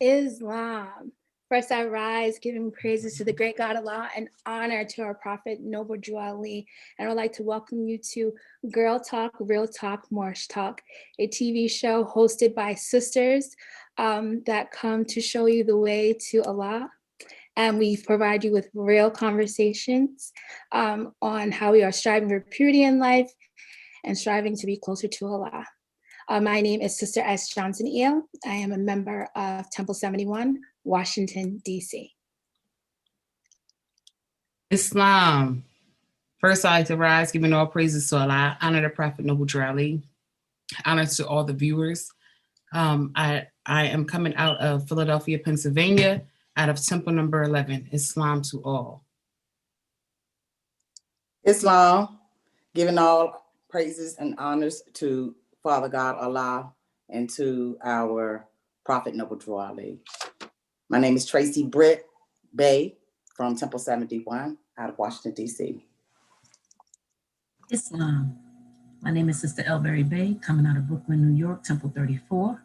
Islam. First I rise, giving praises to the great God Allah and honor to our Prophet, Noble Drew Ali. And I would like to welcome you to Girl Talk, Real Talk, Moorish Talk, a TV show hosted by sisters that come to show you the way to Allah. And we provide you with real conversations on how we are striving for purity in life and striving to be closer to Allah. My name is Sister S. Johnson Eel. I am a member of Temple 71, Washington, D.C. Islam. First, I like to rise, giving all praises to Allah, honor the Prophet Noble Drew Ali, honor to all the viewers. I am coming out of Philadelphia, Pennsylvania, out of Temple number 11, Islam to all. Islam, giving all praises and honors to Father God Allah and to our Prophet Noble Drew Ali. My name is Tracy Britt Bay from Temple 71 out of Washington, D.C. Islam. My name is Sister Elberry Bay, coming out of Brooklyn, New York, Temple 34.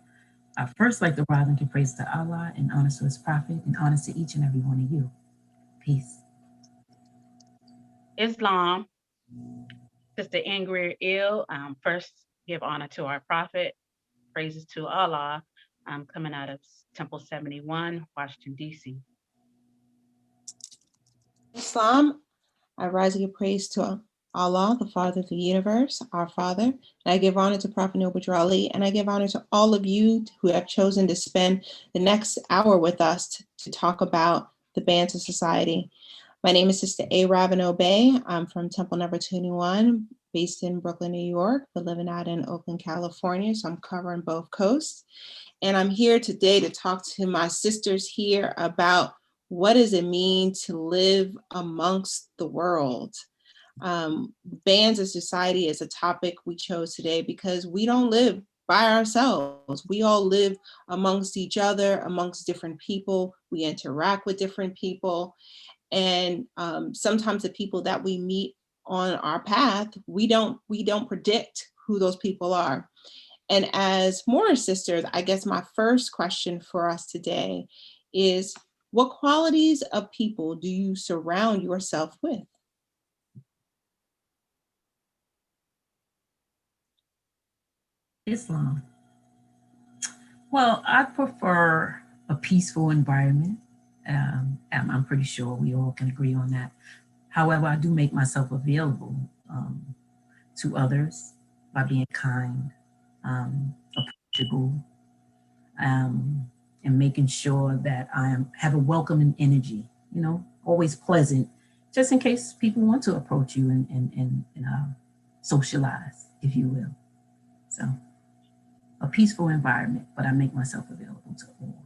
I first like to rise and give praise to Allah and honor to his prophet and honor to each and every one of you. Peace. Islam. Sister Ingrid Ill, first give honor to our prophet, praises to Allah. I'm coming out of Temple 71, Washington, D.C. Islam, I rise and give praise to Allah, the Father of the universe, our Father. And I give honor to Prophet Noble Drew Ali, and I give honor to all of you who have chosen to spend the next hour with us to talk about the bands of society. My name is Sister A. Ravino Bay. I'm from Temple number 21, based in Brooklyn, New York, but living out in Oakland, California. So I'm covering both coasts. And I'm here today to talk to my sisters here about what does it mean to live amongst the world. Bands of society is a topic we chose today because we don't live by ourselves. We all live amongst each other, amongst different people. We interact with different people. And sometimes the people that we meet on our path, we don't predict who those people are. And as Moorish sisters, I guess my first question for us today is, what qualities of people do you surround yourself with? Islam. Well, I prefer a peaceful environment. I'm pretty sure we all can agree on that. However, I do make myself available to others by being kind, approachable, and making sure that I have a welcoming energy, always pleasant, just in case people want to approach you and socialize, if you will. So a peaceful environment, but I make myself available to all.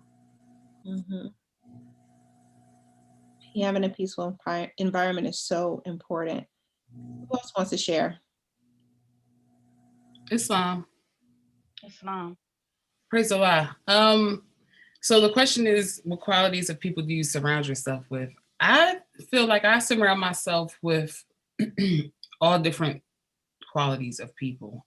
Mm-hmm. Having a peaceful environment is so important. Who else wants to share? Islam. Islam. Praise Allah. So the question is, what qualities of people do you surround yourself with? I feel like I surround myself with all different qualities of people.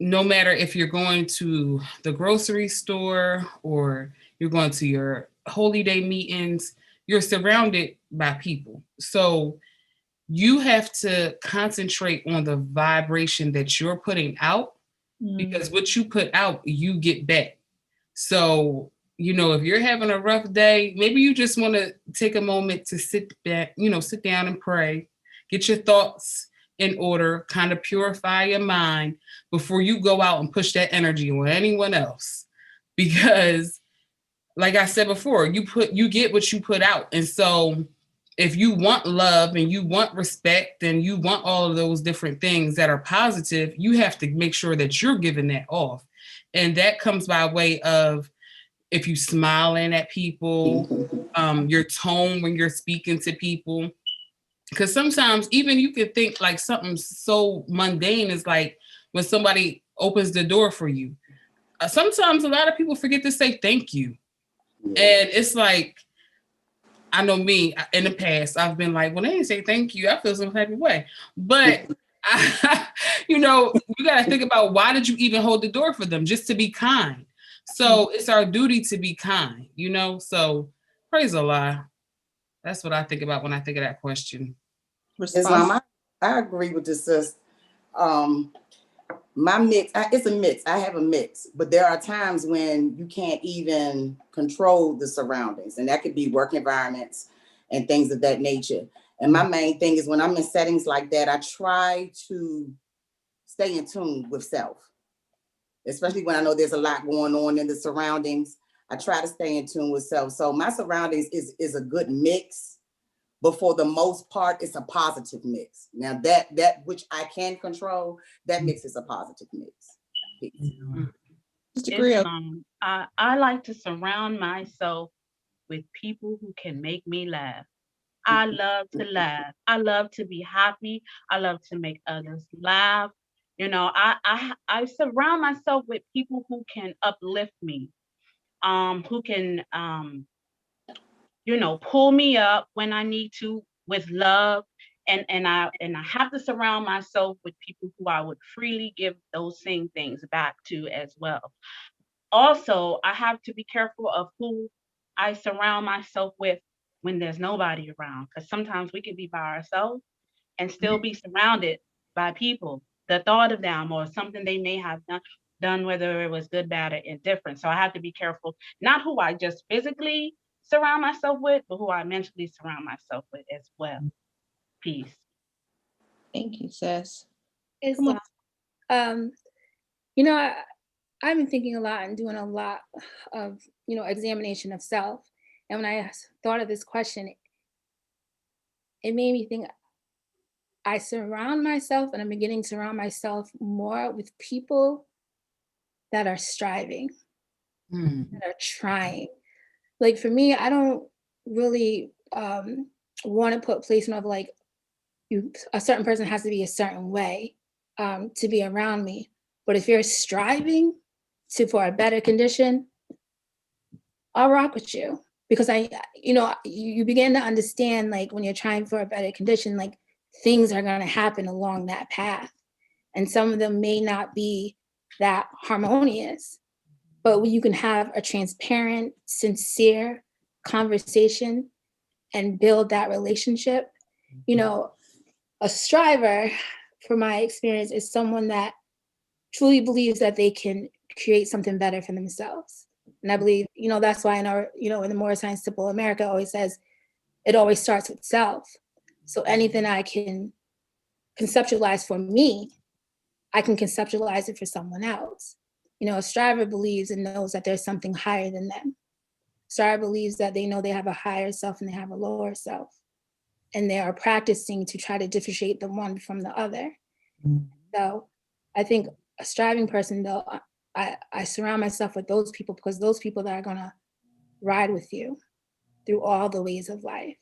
No matter if you're going to the grocery store or you're going to your holy day meetings, you're surrounded by people. So you have to concentrate on the vibration that you're putting out, because what you put out, you get back. So, if you're having a rough day, maybe you just want to take a moment to sit back, sit down and pray, get your thoughts in order, kind of purify your mind before you go out and push that energy on anyone else. Because like I said before, you get what you put out. And so if you want love and you want respect and you want all of those different things that are positive, you have to make sure that you're giving that off. And that comes by way of, if you smiling at people, your tone when you're speaking to people. Because sometimes even you could think like something so mundane is like when somebody opens the door for you. Sometimes a lot of people forget to say thank you. And it's like, I know me in the past, I've been like, well, they didn't say thank you. I feel some type of way. But, you know, you got to think about, why did you even hold the door for them? Just to be kind. So it's our duty to be kind, you know? So praise Allah. That's what I think about when I think of that question. Islam, I agree with this, sis. My mix, it's a mix. I have a mix, but there are times when you can't even control the surroundings, and that could be work environments and things of that nature. And my main thing is, when I'm in settings like that, I try to stay in tune with self, especially when I know there's a lot going on in the surroundings. I try to stay in tune with self. So my surroundings is a good mix, but for the most part, it's a positive mix. Now that which I can control, that mix is a positive mix. Peace. I like to surround myself with people who can make me laugh. I love to laugh. I love to be happy. I love to make others laugh. You know, I surround myself with people who can uplift me, who can you know, pull me up when I need to with love. And I have to surround myself with people who I would freely give those same things back to as well. Also, I have to be careful of who I surround myself with when there's nobody around, because sometimes we can be by ourselves and still be surrounded by people. The thought of them or something they may have done, whether it was good, bad, or indifferent. So I have to be careful, not who I just physically surround myself with, but who I mentally surround myself with as well. Peace. Thank you, sis. Islam. You know, I've been thinking a lot and doing a lot of, you know, examination of self. And when I thought of this question, it made me think I surround myself, and I'm beginning to surround myself more with people that are striving, that are trying. Like for me, I don't really want to put placement of like a certain person has to be a certain way to be around me. But if you're striving for a better condition, I'll rock with you, because you know, you begin to understand, like when you're trying for a better condition, like things are going to happen along that path, and some of them may not be that harmonious, but you can have a transparent, sincere conversation and build that relationship. You know, a striver, from my experience, is someone that truly believes that they can create something better for themselves. And I believe, you know, that's why in our, you know, in the Moorish Science Simple America always says it always starts with self. So anything I can conceptualize for me, I can conceptualize it for someone else. You know, a striver believes and knows that there's something higher than them. Striver believes that they know they have a higher self and they have a lower self. And they are practicing to try to differentiate the one from the other. So I think a striving person, though, I surround myself with those people, because those people that are gonna ride with you through all the ways of life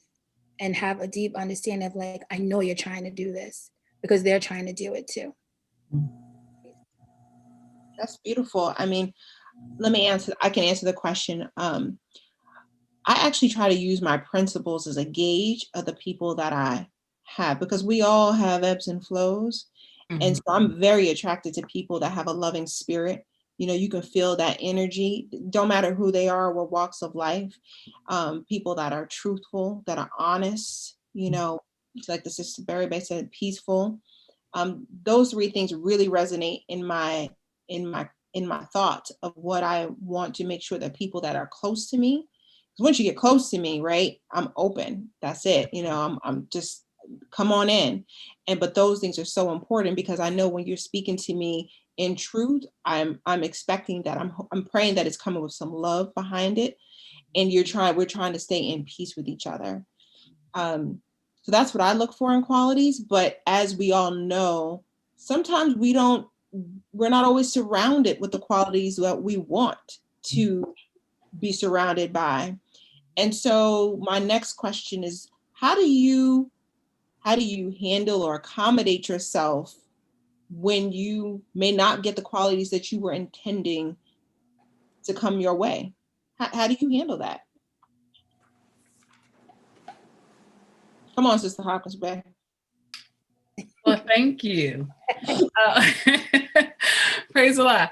and have a deep understanding of like, I know you're trying to do this because they're trying to do it too. That's beautiful. I mean, I can answer the question. I actually try to use my principles as a gauge of the people that I have, because we all have ebbs and flows. And so I'm very attracted to people that have a loving spirit. You know, you can feel that energy, don't matter who they are, what walks of life. People that are truthful, that are honest, you know, like the Sister Berry said, peaceful. Those three things really resonate in my thought of what I want to make sure that people that are close to me, because once you get close to me, right, I'm open. That's it. You know, I'm just come on in. But those things are so important, because I know when you're speaking to me in truth, I'm expecting that, I'm praying that it's coming with some love behind it, and we're trying to stay in peace with each other. So that's what I look for in qualities. But as we all know, sometimes we're not always surrounded with the qualities that we want to be surrounded by. And so my next question is, how do you handle or accommodate yourself when you may not get the qualities that you were intending to come your way? How do you handle that? Come on, Sister Hawkins Bay. Well, thank you. Praise the Lord.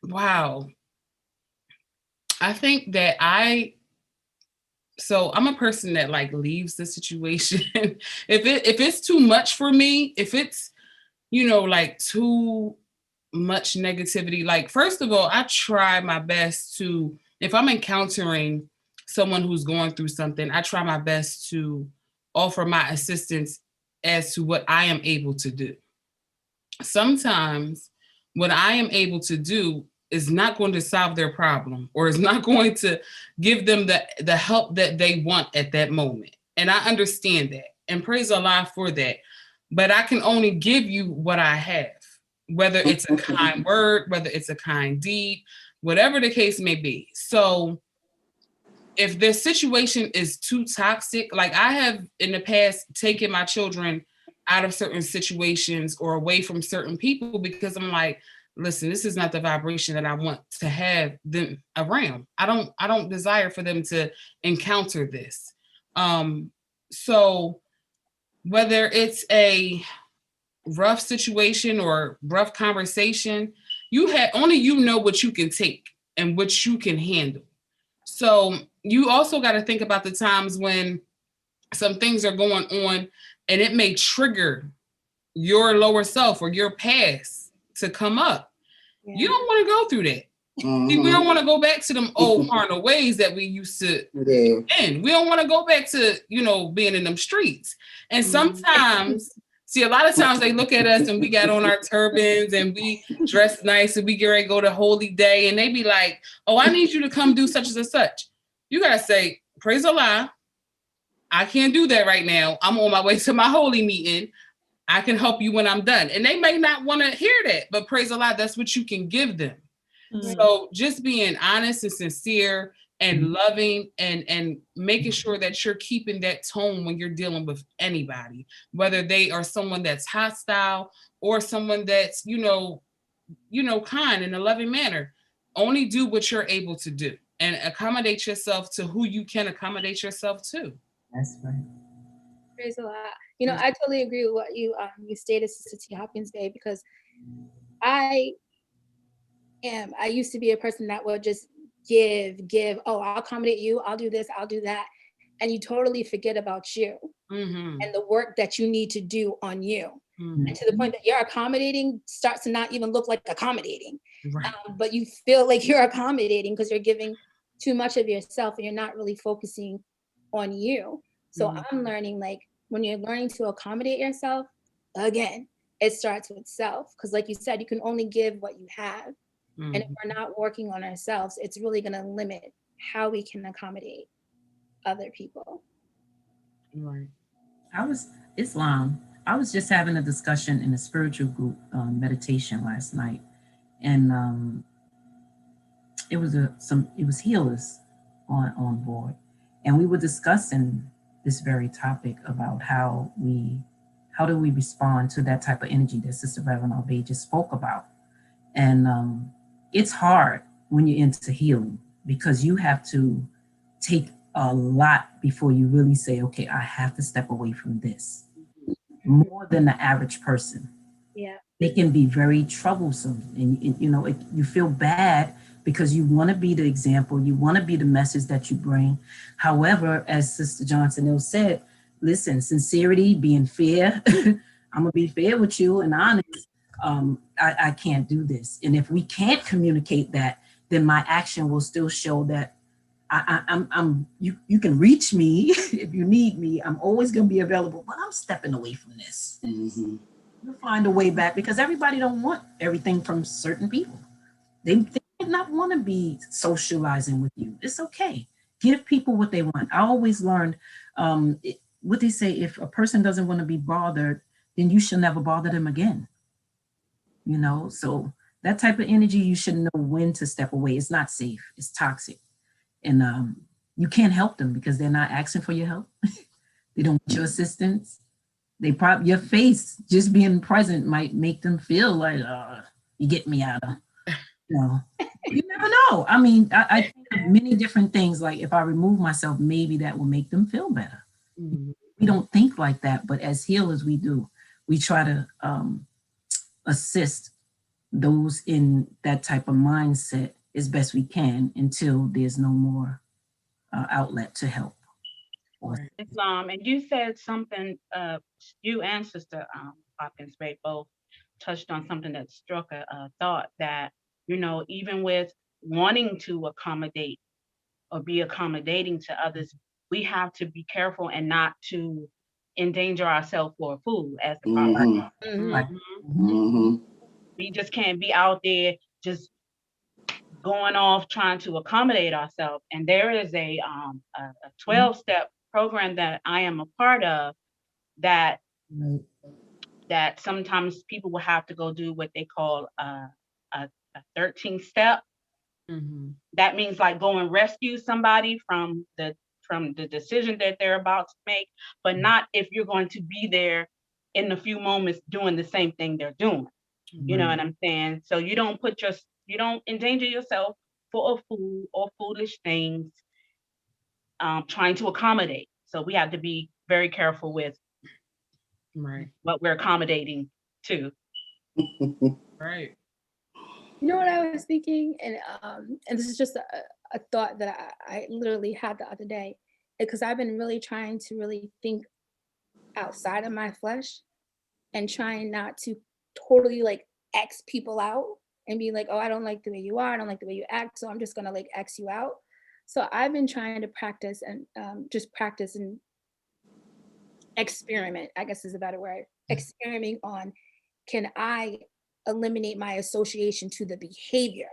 Wow. I think that I'm a person that like leaves the situation. if it's too much for me, if it's, like too much negativity, like first of all, I try my best to, if I'm encountering someone who's going through something, I try my best to offer my assistance as to what I am able to do. Sometimes what I am able to do is not going to solve their problem, or is not going to give them the help that they want at that moment. And I understand that, and praise Allah for that. But I can only give you what I have, whether it's a kind word, whether it's a kind deed, whatever the case may be. So if the situation is too toxic, like I have in the past taken my children out of certain situations or away from certain people because I'm like, listen, this is not the vibration that I want to have them around. I don't desire for them to encounter this. So whether it's a rough situation or rough conversation, only you know what you can take and what you can handle. So you also got to think about the times when some things are going on and it may trigger your lower self or your past to come up. Yeah. You don't want to go through that. Mm-hmm. See, we don't want to go back to them old carnal ways that we used to in. We don't want to go back to, being in them streets. And sometimes, see, a lot of times they look at us and we got on our turbans and we dress nice and we get ready to go to holy day. And they be like, oh, I need you to come do such and such. You got to say, praise Allah. I can't do that right now. I'm on my way to my holy meeting. I can help you when I'm done. And they may not want to hear that, but praise Allah, that's what you can give them. Mm-hmm. So just being honest and sincere and loving and making sure that you're keeping that tone when you're dealing with anybody, whether they are someone that's hostile or someone that's, kind in a loving manner. Only do what you're able to do and accommodate yourself to who you can accommodate yourself to. That's right. Praise a lot. I totally agree with what you stated, Sister T. Hopkins Bay, because I used to be a person that would just give, oh, I'll accommodate you, I'll do this, I'll do that. And you totally forget about you and the work that you need to do on you. Mm-hmm. And to the point that you're accommodating starts to not even look like accommodating. Right. But you feel like you're accommodating because you're giving too much of yourself and you're not really focusing on you. So I'm learning, like, when you're learning to accommodate yourself, again, it starts with self. Because like you said, you can only give what you have. And if we're not working on ourselves, it's really going to limit how we can accommodate other people. Right. I was just having a discussion in a spiritual group meditation last night. And it was healers on board. And we were discussing this very topic about how do we respond to that type of energy that Sister Reverend Albay just spoke about. And it's hard when you're into healing because you have to take a lot before you really say, okay, I have to step away from this. More than the average person. Yeah. They can be very troublesome and you feel bad because you want to be the example, you want to be the message that you bring. However, as Sister Johnson said, listen, sincerity, being fair, I'm going to be fair with you and honest. I can't do this. And if we can't communicate that, then my action will still show that you can reach me if you need me. I'm always going to be available, but I'm stepping away from this. Mm-hmm. You'll find a way back because everybody don't want everything from certain people. They might not want to be socializing with you. It's okay. Give people what they want. I always learned what they say, if a person doesn't want to be bothered, then you should never bother them again. So that type of energy, you should know when to step away. It's not safe. It's toxic. And you can't help them because they're not asking for your help. They don't want your assistance. Your face, just being present might make them feel like, you get me out of, you never know. I mean, I think of many different things. Like if I remove myself, maybe that will make them feel better. Mhm. We don't think like that, but as healers, we do. We try to assist those in that type of mindset as best we can until there's no more outlet to help. Right. Islam, and you said something. You and Sister Hopkins Bay both touched on something that struck a thought that even with wanting to accommodate or be accommodating to others, we have to be careful and not to endanger ourselves for food, as the prophet. Mm-hmm. Right. Mhm. Mm-hmm. We just can't be out there just going off trying to accommodate ourselves. And there is a 12-step program that I am a part of that Right. that sometimes people will have to go do what they call a 13 step. Mhm. That means like go and rescue somebody from the decision that they're about to make, but not if you're going to be there in a few moments doing the same thing they're doing. You know Right. what I'm saying? So you don't endanger yourself for a fool or foolish things, trying to accommodate. So we have to be very careful with Right. what we're accommodating to. Right. You know what I was thinking, and this is just a thought that I literally had the other day, because I've been really trying to really think outside of my flesh and trying not to totally like X people out and be like, oh, I don't like the way you are, I don't like the way you act, so I'm just gonna like X you out. So I've been trying to practice and just practice and experiment, I guess is a better word, experimenting on, can I eliminate my association to the behavior?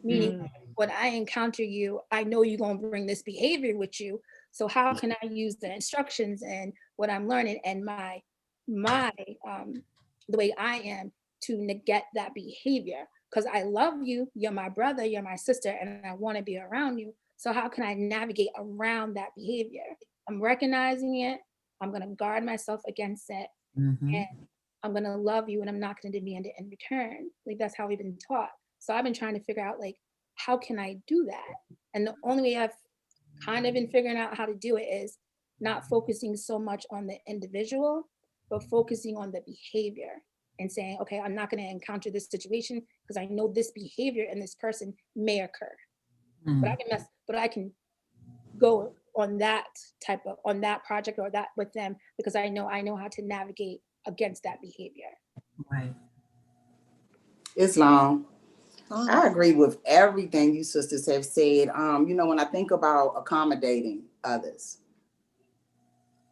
Meaning, Mm. when I encounter you, I know you're going to bring this behavior with you. So how can I use the instructions and what I'm learning and my the way I am to negate that behavior? Because I love you, you're my brother, you're my sister, and I want to be around you. So how can I navigate around that behavior? I'm recognizing it. I'm going to guard myself against it, Mhm. and I'm going to love you, and I'm not going to demand it in return. Like that's how we've been taught. So I've been trying to figure out like, how can I do that? And the only way I've kind of been figuring out how to do it is not focusing so much on the individual, but focusing on the behavior and saying, okay, I'm not going to encounter this situation because I know this behavior in this person may occur. But I can go on that on that project or that with them because I know how to navigate against that behavior. Right. Islam. I agree with everything you sisters have said. When I think about accommodating others,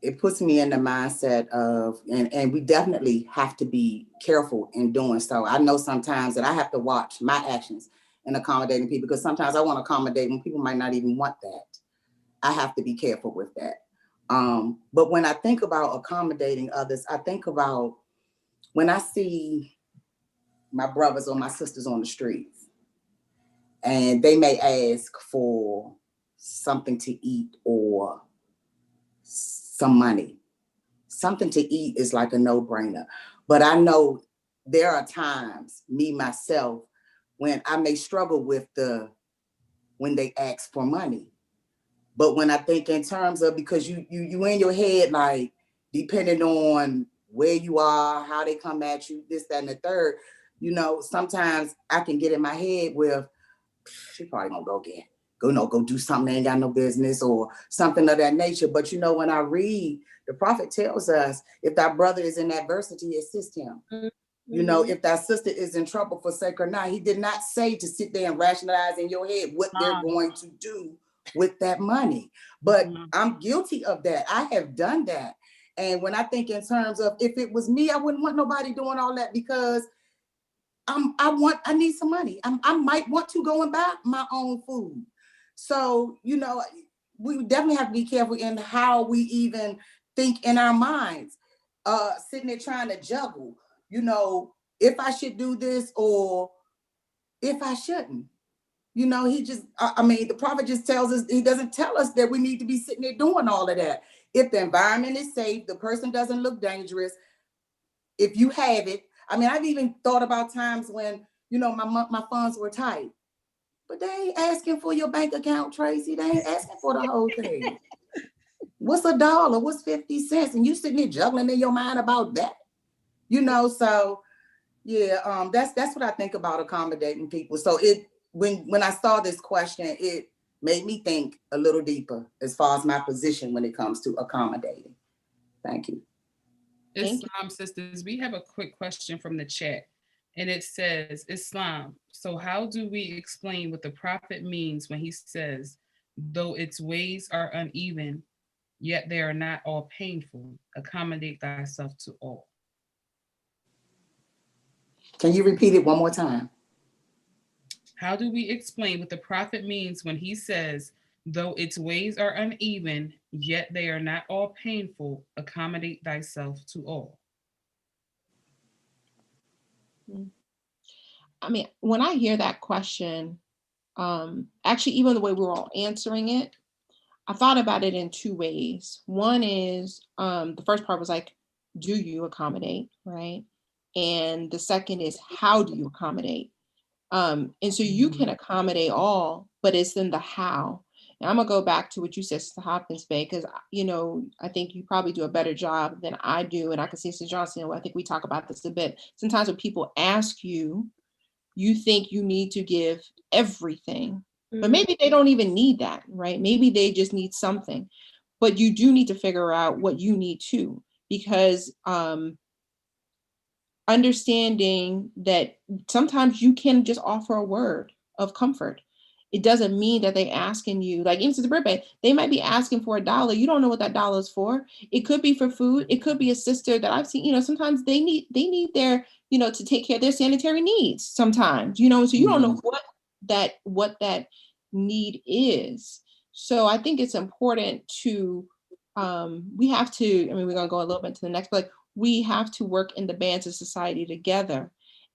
it puts me in the mindset of, and we definitely have to be careful in doing so. I know sometimes that I have to watch my actions in accommodating people because sometimes I want to accommodate when people might not even want that. I have to be careful with that. But when I think about accommodating others, I think about when I see my brothers or my sisters on the streets and they may ask for something to eat or some money. Something to eat is like a no-brainer. But I know there are times, me myself, when I may struggle with when they ask for money. But when I think in terms of, because you in your head, like, depending on where you are, how they come at you, this, that, and the third, sometimes I can get in my head with, she probably gonna go do something they ain't got no business or something of that nature. But when I read, the prophet tells us, if thy brother is in adversity, assist him. Mm-hmm. If that sister is in trouble, forsake her not. He did not say to sit there and rationalize in your head what they're going to do with that money. But I'm guilty of that. I have done that. And when I think in terms of, if it was me, I wouldn't want nobody doing all that because I need some money. I might want to go and buy my own food. So, we definitely have to be careful in how we even think in our minds, sitting there trying to juggle, if I should do this or if I shouldn't. The prophet just tells us, he doesn't tell us that we need to be sitting there doing all of that. If the environment is safe, the person doesn't look dangerous, if you have it. I've even thought about times when, my funds were tight, but they ain't asking for your bank account, Tracy. They ain't asking for the whole thing. what's $1? What's 50 cents? And you sitting there juggling in your mind about that, so yeah, that's what I think about accommodating people. So when I saw this question, it made me think a little deeper as far as my position when it comes to accommodating. Thank you. Islam sisters, we have a quick question from the chat. And it says, Islam, so how do we explain what the prophet means when he says, though its ways are uneven, yet they are not all painful, accommodate thyself to all? Can you repeat it one more time? How do we explain what the prophet means when he says, though its ways are uneven, yet they are not all painful, accommodate thyself to all? I mean, when I hear that question, actually, even the way we're all answering it, I thought about it in two ways. One is the first part was like, do you accommodate, right? And the second is, how do you accommodate? And so you can accommodate all, but it's in the how. And I'm gonna go back to what you said, Sister Hopkins Bay, because I think you probably do a better job than I do. And I can see Sister Johnson, I think we talk about this a bit. Sometimes when people ask you, you think you need to give everything, but maybe they don't even need that, right? Maybe they just need something, but you do need to figure out what you need too, because understanding that sometimes you can just offer a word of comfort. It doesn't mean that they asking you, like even to the birthday, they might be asking for $1. You don't know what that dollar is for. It could be for food. It could be a sister that I've seen, sometimes they need their, to take care of their sanitary needs sometimes, so you don't know what that need is. So I think it's important to, we have to, we're going to go a little bit to the next, but we have to work in the bands of society together.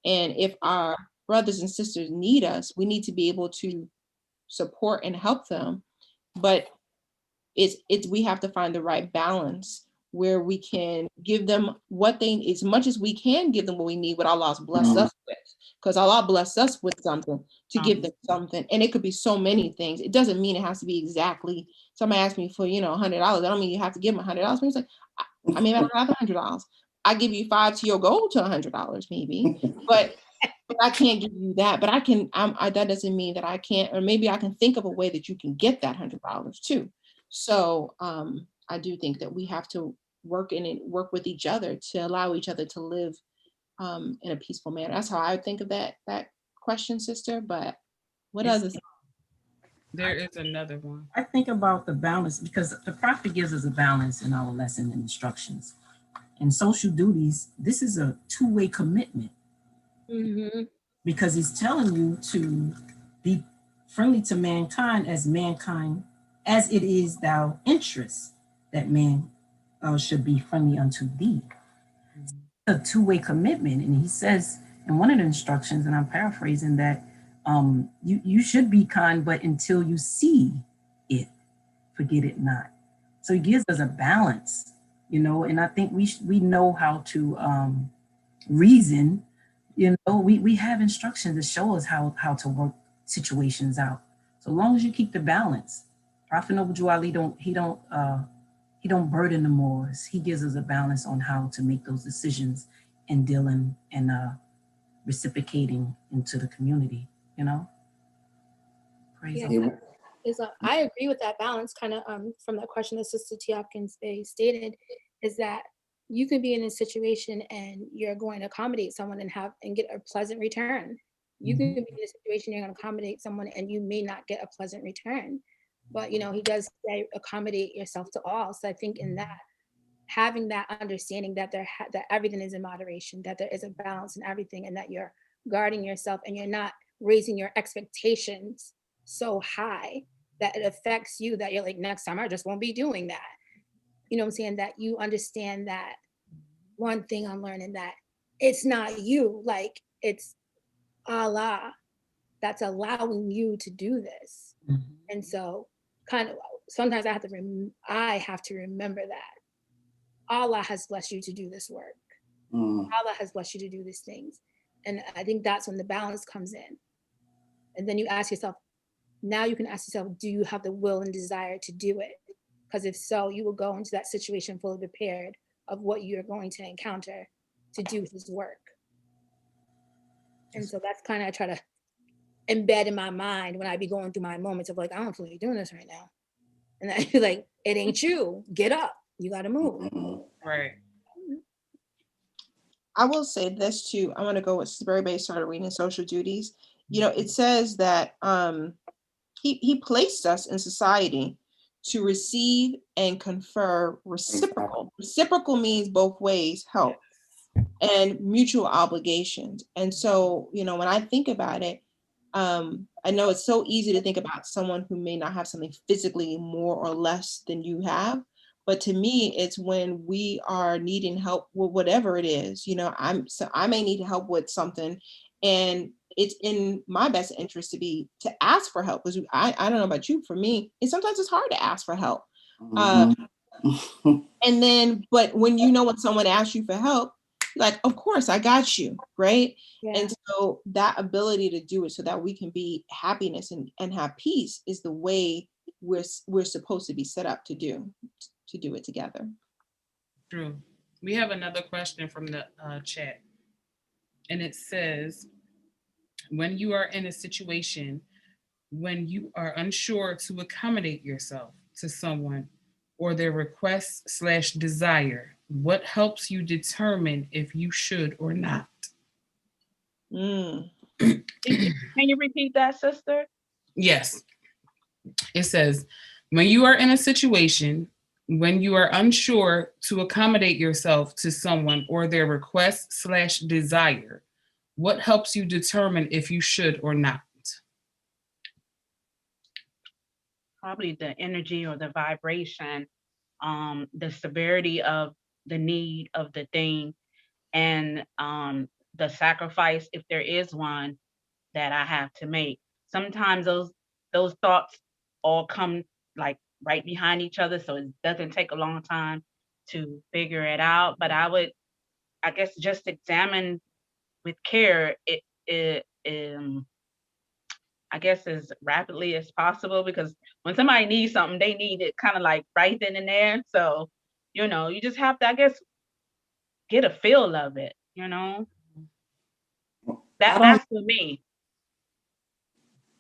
And if our brothers and sisters need us, we need to be able to support and help them. But we have to find the right balance where we can give them what they, as much as we can give them what we need, what Allah's blessed us with. Because Allah blessed us with something to give them something. And it could be so many things. It doesn't mean it has to be exactly, somebody asked me for, $100. I don't mean you have to give them $100. It's like, I don't have $100. I give you 5 to your goal to $100 maybe, but I can't give you that. But I can. That doesn't mean that I can't, or maybe I can think of a way that you can get that $100 too. So I do think that we have to work with each other to allow each other to live in a peaceful manner. That's how I would think of that question, sister. But what others? There is another one. I think about the balance because the prophet gives us a balance in our lesson and instructions. And social duties, this is a two-way commitment. Because he's telling you to be friendly to mankind as it is thou interest that man should be friendly unto thee. It's a two-way commitment. And he says in one of the instructions, and I'm paraphrasing, that you should be kind, but until you see it, forget it not. So he gives us a balance, and I think we know how to reason. We have instructions that show us how to work situations out. So long as you keep the balance. Prophet Noble Drew Ali don't burden the Moors. He gives us a balance on how to make those decisions and dealing and reciprocating into the community. Praise Allah. I agree with that balance, kind of from that question that Sister T. Hopkins stated, is that you could be in a situation and you're going to accommodate someone and get a pleasant return. You can be in a situation you're going to accommodate someone and you may not get a pleasant return. But he does say accommodate yourself to all. So I think in that, having that understanding that that everything is in moderation, that there is a balance in everything, and that you're guarding yourself and you're not raising your expectations so high that it affects you, that you're like, next time I just won't be doing that. You know what I'm saying? That you understand that one thing I'm learning, that it's not you, like it's Allah that's allowing you to do this. And so kind of sometimes I have to remember that Allah has blessed you to do this work. Allah has blessed you to do these things. And I think that's when the balance comes in. And then you ask yourself, now you can ask yourself, do you have the will and desire to do it? Because if so, you will go into that situation fully prepared of what you're going to encounter to do his work. And so that's kind of, I try to embed in my mind when I be going through my moments of like, I don't feel like you're doing this right now. And I feel like, it ain't you. Get up. You got to move. Right. I will say this too. I want to go with everybody started reading Social Duties. You know, it says that he placed us in society to receive and confer reciprocal. Reciprocal means both ways, help and mutual obligations. And so, you know, when I think about it, I know it's so easy to think about someone who may not have something physically more or less than you have. But to me, it's when we are needing help with whatever it is, you know, I may need help with something, and it's in my best interest to ask for help. Because I don't know about you, for me, and sometimes it's hard to ask for help. And then, but when you know when someone asks you for help, like, of course, I got you, right? Yeah. And so that ability to do it so that we can be happiness and have peace is the way we're supposed to be set up to do it together. True. We have another question from the chat. And it says, when you are in a situation when you are unsure to accommodate yourself to someone or their request / desire, what helps you determine if you should or not? Can you repeat that, sister? Yes. It says, when you are in a situation when you are unsure to accommodate yourself to someone or their request / desire, what helps you determine if you should or not? Probably the energy or the vibration, the severity of the need of the thing, and the sacrifice, if there is one, that I have to make. Sometimes those thoughts all come like right behind each other, so it doesn't take a long time to figure it out. But I guess, just examine with care I guess as rapidly as possible, because when somebody needs something, they need it kind of like right then and there. So, you know, you just have to, I guess, get a feel of it, you know. That's for me.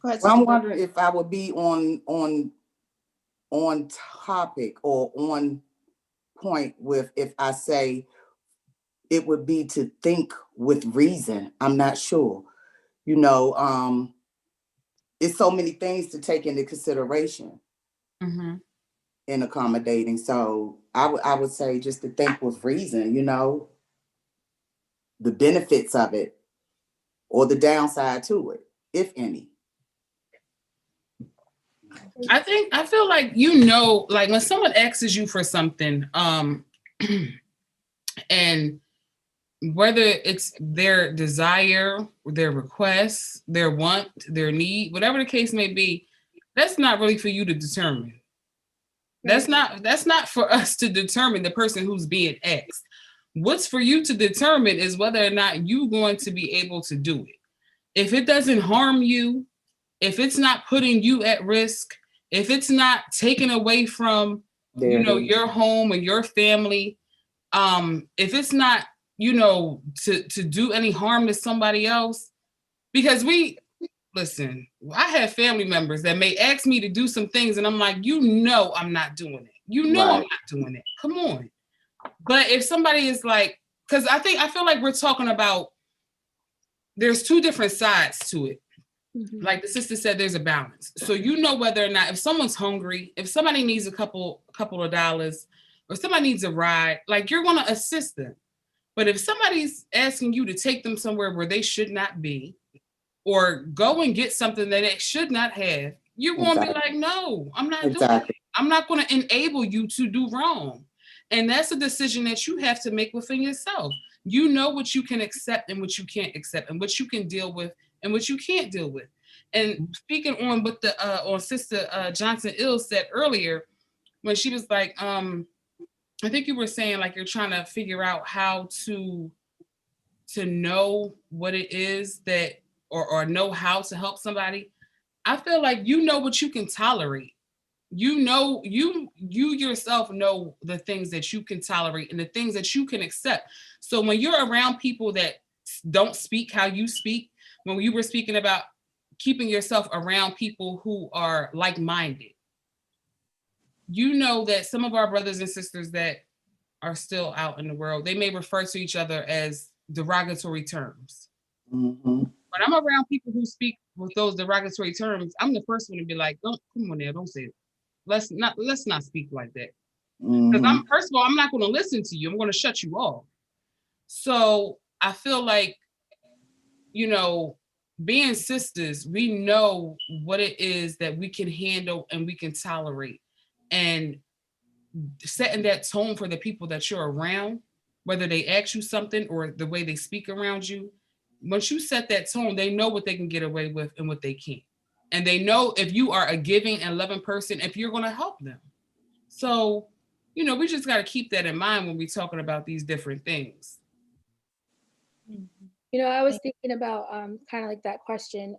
Go ahead, Well, I'm Sister. wondering if I would be on topic or on point with if I say it would be to think with reason. I'm not sure. You know, it's so many things to take into consideration in accommodating. So I would say just to think with reason, you know, the benefits of it or the downside to it, if any. I feel like, you know, like when someone asks you for something, and whether it's their desire, their request, their want, their need, whatever the case may be, that's not really for you to determine. That's not for us to determine the person who's being asked. What's for you to determine is whether or not you're going to be able to do it. If it doesn't harm you, if it's not putting you at risk, if it's not taken away from, you know, your home or your family, if it's not, you know, to do any harm to somebody else, because listen, I have family members that may ask me to do some things and I'm like, you know, I'm not doing it. You know, right. I'm not doing it. Come on. But if somebody is like, because I feel like we're talking about, there's two different sides to it. Like the sister said, there's a balance. So you know whether or not, if someone's hungry, if somebody needs a couple of dollars, or somebody needs a ride, like, you're going to assist them. But if somebody's asking you to take them somewhere where they should not be, or go and get something that they should not have, you're going to be like, no, I'm not doing it. I'm not going to enable you to do wrong. And that's a decision that you have to make within yourself. You know what you can accept and what you can't accept, and what you can deal with and what you can't deal with. And speaking on what the on Sister Johnson Ill said earlier, when she was like, I think you were saying, like, you're trying to figure out how to know what it is that, or know how to help somebody. I feel like you know what you can tolerate. You know, you yourself know the things that you can tolerate and the things that you can accept. So when you're around people that don't speak how you speak, when you were speaking about keeping yourself around people who are like-minded, you know that some of our brothers and sisters that are still out in the world, they may refer to each other as derogatory terms. Mm-hmm. When I'm around people who speak with those derogatory terms, I'm the first one to be like, don't come on there, don't say it. Let's not speak like that. Because Mm-hmm. first of all, I'm not going to listen to you. I'm going to shut you off. So I feel like, you know, being sisters, we know what it is that we can handle and we can tolerate. And setting that tone for the people that you're around, whether they ask you something or the way they speak around you, once you set that tone, they know what they can get away with and what they can't. And they know if you are a giving and loving person, if you're going to help them. So, you know, we just got to keep that in mind when we're talking about these different things. You know, I was thinking about kind of like that question,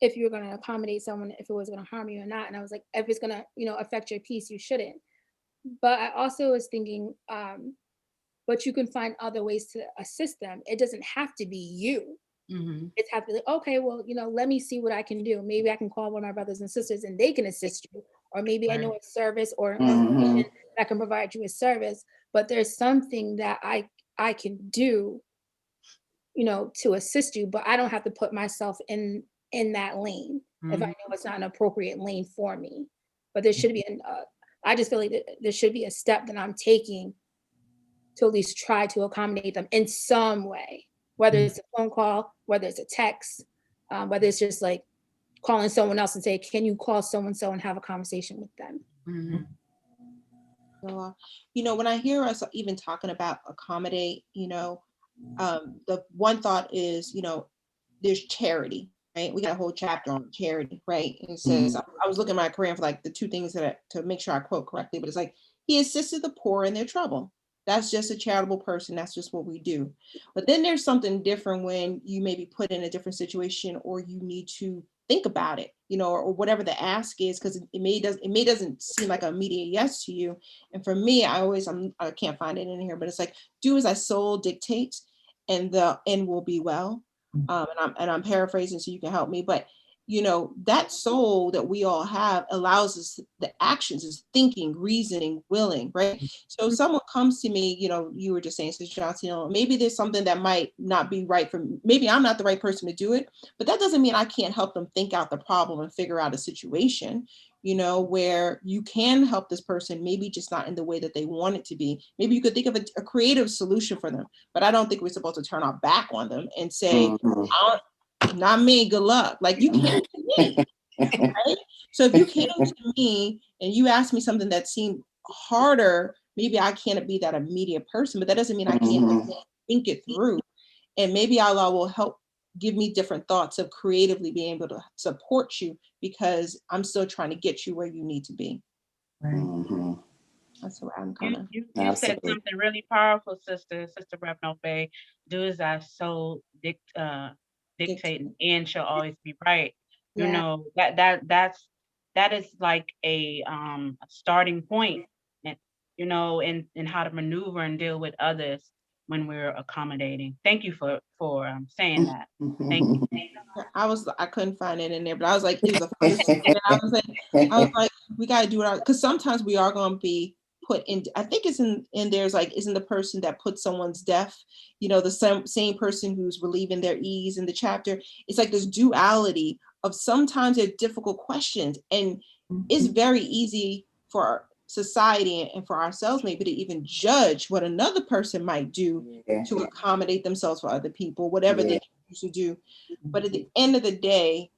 if you were going to accommodate someone, if it was going to harm you or not. And I was like, if it's going to, you know, affect your peace, you shouldn't. But I also was thinking, but you can find other ways to assist them. It doesn't have to be you. Mm-hmm. It's have to be, okay, well, you know, let me see what I can do. Maybe I can call one of my brothers and sisters and they can assist you. Or maybe I know a service or an organization that can provide you a service. But there's something that I can do, you know, to assist you, but I don't have to put myself in that lane if I know it's not an appropriate lane for me. But there should be I just feel like there should be a step that I'm taking to at least try to accommodate them in some way, whether it's a phone call, whether it's a text, whether it's just like calling someone else and say, can you call so-and-so and have a conversation with them? Mm-hmm. So, you know, when I hear us even talking about accommodate, you know, the one thought is, you know, there's charity, right? We got a whole chapter on charity, right? And it says, I was looking at my Quran for like the two things to make sure I quote correctly, but it's like, he assisted the poor in their trouble. That's just a charitable person. That's just what we do. But then there's something different when you may be put in a different situation or you need to think about it, you know, or whatever the ask is, because it may doesn't seem like an immediate yes to you. And for me, I can't find it in here, but it's like, do as thy soul dictates and the end will be well. And I'm paraphrasing so you can help me, but you know, that soul that we all have allows us the actions is thinking, reasoning, willing, right? So if someone comes to me, you know, you were just saying, Sister Johnson, you know, maybe there's something that might not be right for me. Maybe I'm not the right person to do it, but that doesn't mean I can't help them think out the problem and figure out a situation, you know, where you can help this person, maybe just not in the way that they want it to be. Maybe you could think of a creative solution for them, but I don't think we're supposed to turn our back on them and say, not me, good luck. Like you came to me, right? So if you came to me and you asked me something that seemed harder, maybe I can't be that immediate person, but that doesn't mean I can't think it through. And maybe Allah will help give me different thoughts of creatively being able to support you because I'm still trying to get you where you need to be. Right. That's where I'm coming. You said something really powerful, Sister Reverend Faye. Do as I soul dictating and shall always be right. You know, that is like a starting point, and you know, in how to maneuver and deal with others when we're accommodating. Thank you for saying that. Thank you. I couldn't find it in there, but I was like, it was the first thing. I was like, we got to do it because sometimes we are going to be put in. I think it's in there's like, isn't the person that put someone's death, you know, the same person who's relieving their ease in the chapter. It's like this duality of sometimes they're difficult questions, and it's very easy for society and for ourselves maybe to even judge what another person might do to accommodate themselves for other people, whatever they choose to do. But at the end of the day,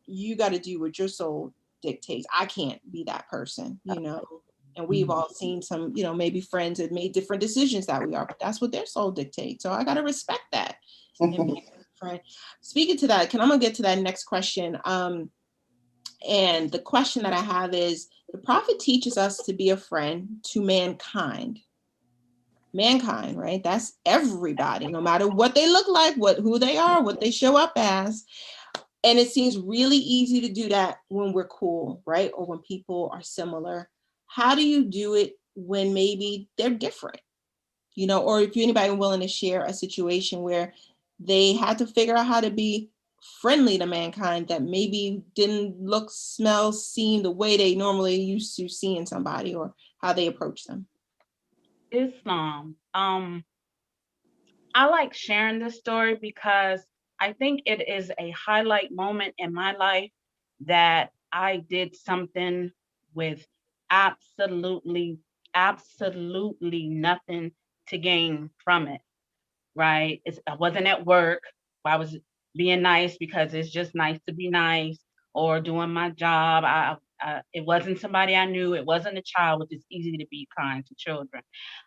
you got to do what your soul dictates. I can't be that person, you know. And we've all seen some, you know, maybe friends that made different decisions that we are, but that's what their soul dictates. So I got to respect that. And be a friend. Speaking to that, I'm gonna get to that next question. And the question that I have is, the prophet teaches us to be a friend to mankind. Mankind, right? That's everybody, no matter what they look like, who they are, what they show up as. And it seems really easy to do that when we're cool, right? Or when people are similar. How do you do it when maybe they're different? You know, or if anybody willing to share a situation where they had to figure out how to be friendly to mankind that maybe didn't look, smell, seem the way they normally used to seeing somebody, or how they approach them. Islam. I like sharing this story because I think it is a highlight moment in my life that I did something with absolutely, absolutely nothing to gain from it, right? I wasn't at work. I was being nice because it's just nice to be nice, or doing my job. It wasn't somebody I knew. It wasn't a child, which is easy to be kind to children.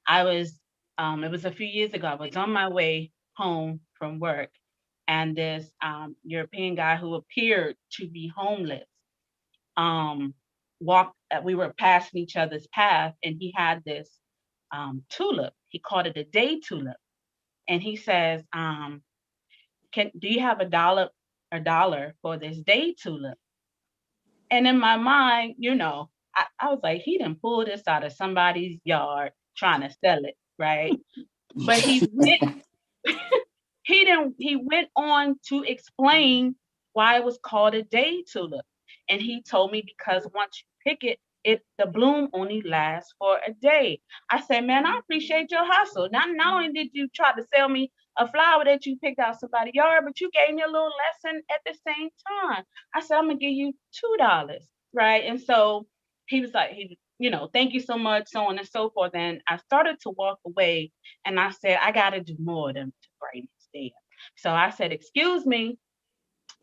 I was, it was a few years ago. I was on my way home from work, and this European guy who appeared to be homeless um, walked. We were passing each other's path, and he had this tulip. He called it a day tulip, and he says, do you have a dollar for this day tulip? And in my mind, I was like, he done pulled this out of somebody's yard trying to sell it, right? But he went on to explain why it was called a day tulip. And he told me because once you pick it, the bloom only lasts for a day. I said, man, I appreciate your hustle. Not only did you try to sell me a flower that you picked out somebody's yard, but you gave me a little lesson at the same time. I said, I'm gonna give you $2, right? And so he was like, thank you so much, so on and so forth. And I started to walk away, and I said, I gotta do more than to brighten his day. So I said, excuse me.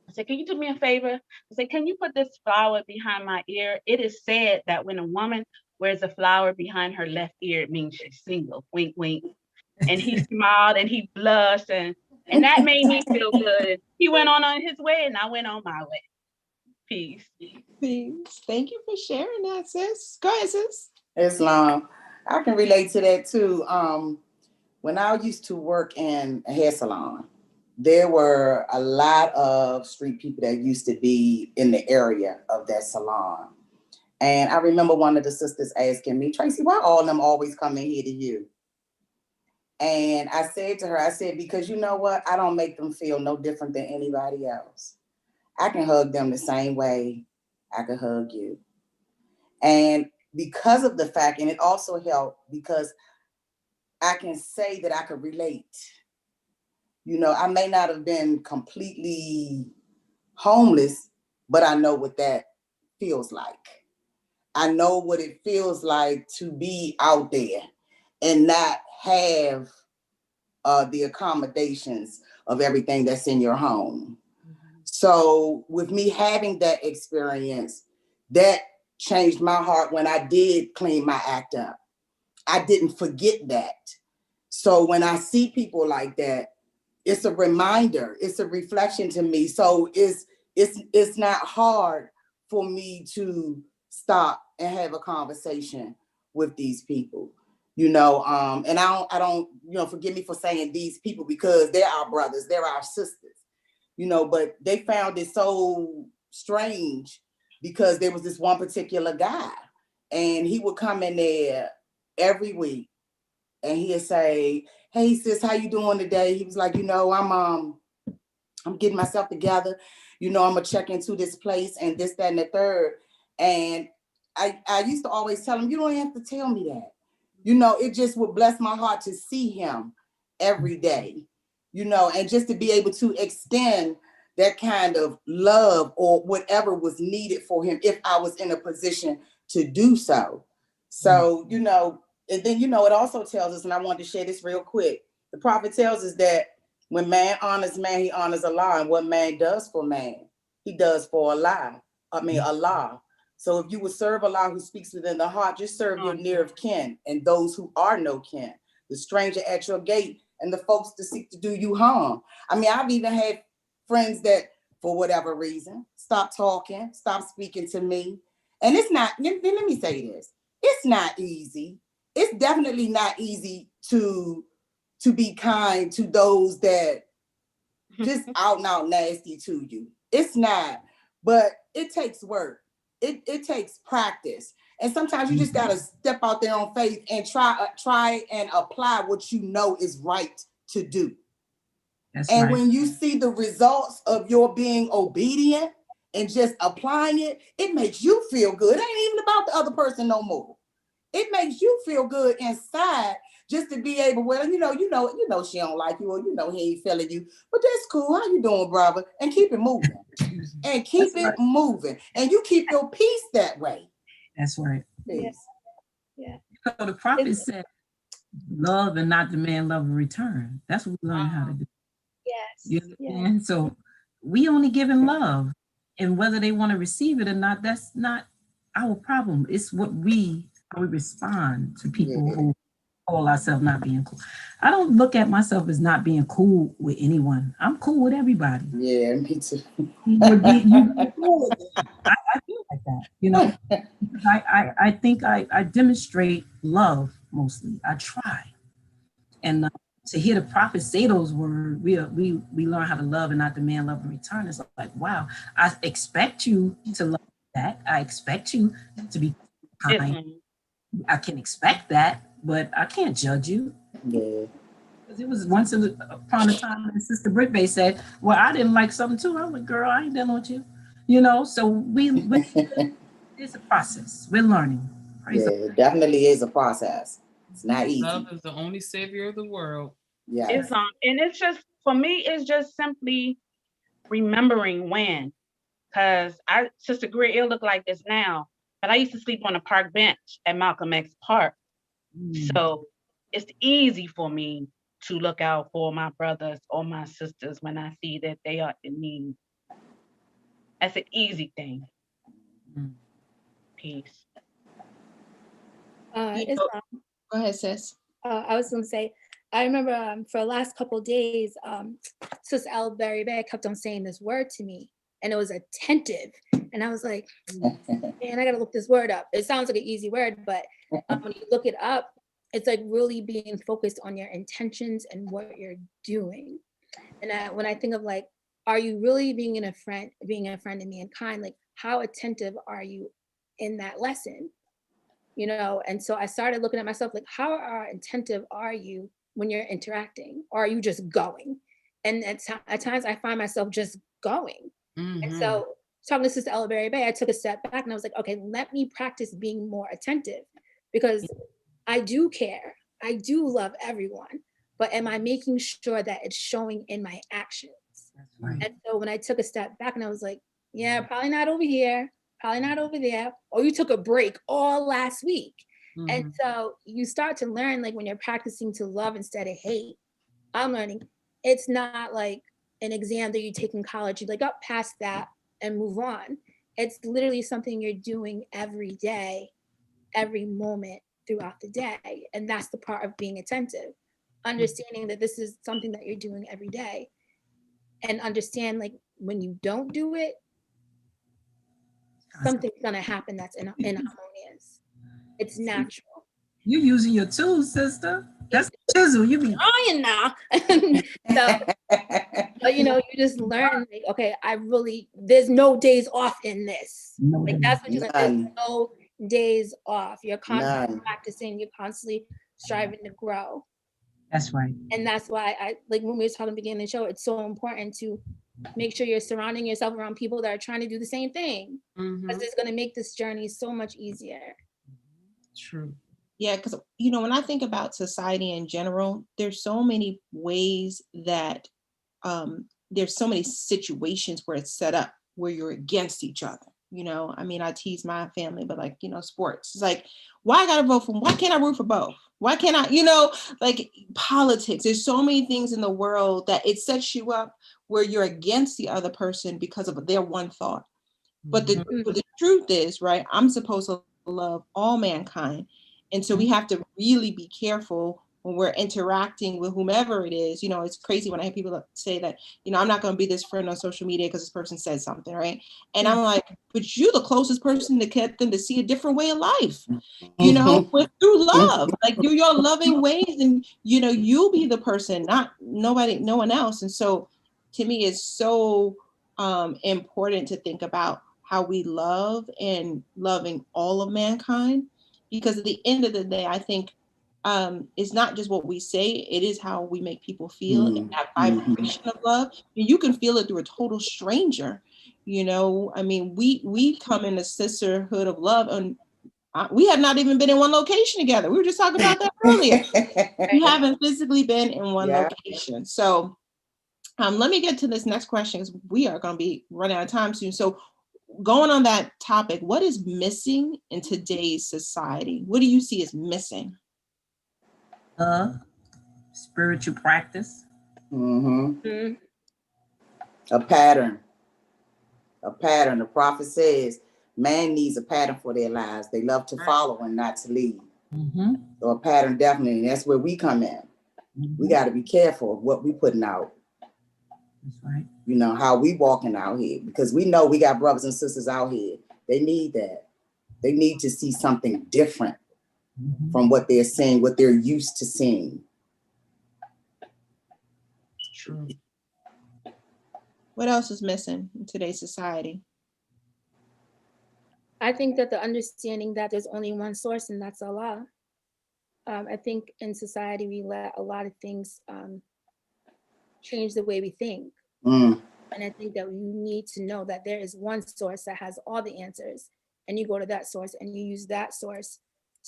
I said, can you do me a favor? I said, can you put this flower behind my ear? It is said that when a woman wears a flower behind her left ear, it means she's single. Wink, wink. And he smiled and he blushed, and that made me feel good. He went on his way, and I went on my way. Peace. Peace. Thank you for sharing that, sis. Go ahead, sis. Islam. I can relate to that too. When I used to work in a hair salon, there were a lot of street people that used to be in the area of that salon. And I remember one of the sisters asking me, Tracy, why all of them always coming here to you? And I said to her, because you know what? I don't make them feel no different than anybody else. I can hug them the same way I can hug you. And because of the fact, and it also helped because I can say that I could relate. I may not have been completely homeless, but I know what that feels like. I know what it feels like to be out there and not have the accommodations of everything that's in your home. Mm-hmm. So with me having that experience, that changed my heart when I did clean my act up. I didn't forget that. So when I see people like that, it's a reminder, it's a reflection to me. So it's not hard for me to stop and have a conversation with these people, and I don't, forgive me for saying these people because they're our brothers, they're our sisters, but they found it so strange because there was this one particular guy and he would come in there every week and he'd say, hey sis, how you doing today? He was like, I'm getting myself together. I'm gonna check into this place and this, that, and the third. And I used to always tell him, you don't have to tell me that. It just would bless my heart to see him every day, and just to be able to extend that kind of love or whatever was needed for him if I was in a position to do so. So, and then, it also tells us, and I want to share this real quick. The prophet tells us that when man honors man, he honors Allah. And what man does for man, he does for Allah. Allah. So if you would serve Allah who speaks within the heart, just serve your near of kin and those who are no kin, the stranger at your gate and the folks that seek to do you harm. I've even had friends that, for whatever reason, stop talking, stop speaking to me. And it's not, let me say this, it's not easy. It's definitely not easy to be kind to those that just out and out nasty to you. It's not, but it takes work. It takes practice. And sometimes you just gotta step out there on faith and try and apply what you know is right to do. That's And right. when you see the results of your being obedient and just applying it, it makes you feel good. It ain't even about the other person no more. It makes you feel good inside just to be able, well, you know, she don't like you, or you know, he ain't feeling you, but that's cool. How you doing, brother? And keep it moving. And keep That's right. it moving. And you keep your peace that way. That's right. Peace. Yeah. So the prophet said, love and not demand love in return. That's what we learn how to do. Yes. You Yeah. understand? So we only give in love. And whether they want to receive it or not, that's not our problem. It's how we respond to people who call ourselves not being cool. I don't look at myself as not being cool with anyone. I'm cool with everybody. Yeah, me too. You cool with them. I feel like that, you know. I think I demonstrate love mostly. I try. And to hear the prophet say those words, we learn how to love and not demand love in return. It's like, wow, I expect you to love that. I expect you to be kind. I can expect that, but I can't judge you. Yeah. Because it was once upon a time that Sister Britt Bay said, well, I didn't like something too. I'm like, girl, I ain't dealing with you. You know, so it's a process. We're learning. Yeah, it definitely is a process. It's not easy. Love is the only savior of the world. Yeah. It's and it's just, for me, it's just simply remembering when. Because Sister Greer, it'll look like this now, but I used to sleep on a park bench at Malcolm X Park. So it's easy for me to look out for my brothers or my sisters when I see that they are in need. That's an easy thing. Peace. Go ahead, sis. I was going to say, I remember for the last couple of days, Sister Berry Bear kept on saying this word to me, and it was attentive. And I was like, man, I got to look this word up. It sounds like an easy word, but when you look it up, it's like really being focused on your intentions and what you're doing. And when I think of like, are you really being a friend to mankind? Like, how attentive are you in that lesson? You know, and so I started looking at myself like, how attentive are you when you're interacting? Or are you just going? And at times I find myself just going. And so talking to Sister Ella Berry Bay, I took a step back and I was like, okay, let me practice being more attentive, because I do care. I do love everyone, but am I making sure that it's showing in my actions? That's right. And so when I took a step back and I was like, yeah, probably not over here, probably not over there, or you took a break all last week. And so you start to learn, like when you're practicing to love instead of hate, I'm learning it's not like an exam that you take in college. You like up past that and move on. It's literally something you're doing every day, every moment throughout the day. And that's the part of being attentive, understanding that this is something that you're doing every day, and understand like when you don't do it, something's gonna happen that's inharmonious. It's natural. You using your tools, sister. That's chisel. You be trying now. So, but you know, you just learn like, okay, there's no days off in this. Like that's what you learn. There's no days off. You're constantly practicing, you're constantly striving to grow. That's right. And that's why I like when we were talking at the beginning of the show, it's so important to make sure you're surrounding yourself around people that are trying to do the same thing. Because it's going to make this journey so much easier. True. Yeah, because you know, when I think about society in general, there's so many ways that there's so many situations where it's set up where you're against each other. You know, I mean, I tease my family, but like, you know, sports. It's like, why I gotta vote for? Why can't I root for both? Why can't I? You know, like politics. There's so many things in the world that it sets you up where you're against the other person because of their one thought. But the truth is, right? I'm supposed to love all mankind. And so we have to really be careful when we're interacting with whomever it is. You know, it's crazy when I hear people say that, you know, I'm not going to be this friend on social media because this person said something, right? And I'm like, but you're the closest person to get them to see a different way of life, you know, through love, like through your loving ways. And, you know, you'll be the person, not no one else. And so to me, it's so important to think about how we love and loving all of mankind, because at the end of the day, I think it's not just what we say, it is how we make people feel. And that vibration of love, you can feel it through a total stranger. I mean, we come in a sisterhood of love, and we have not even been in one location together. We were just talking about that earlier. We haven't physically been in one location. So let me get to this next question, because we are going to be running out of time soon. So going on that topic, what is missing in today's society? What do you see as missing? Spiritual practice. A pattern. A pattern. The prophet says man needs a pattern for their lives. They love to follow and not to lead. So a pattern, definitely. And that's where we come in. We got to be careful of what we putting out. That's right. How we walking out here, because we know we got brothers and sisters out here. They need that. They need to see something different from what they're seeing, what they're used to seeing. True. What else is missing in today's society? I think that the understanding that there's only one source, and that's Allah. I think in society we let a lot of things change the way we think. And I think that you need to know that there is one source that has all the answers, and you go to that source and you use that source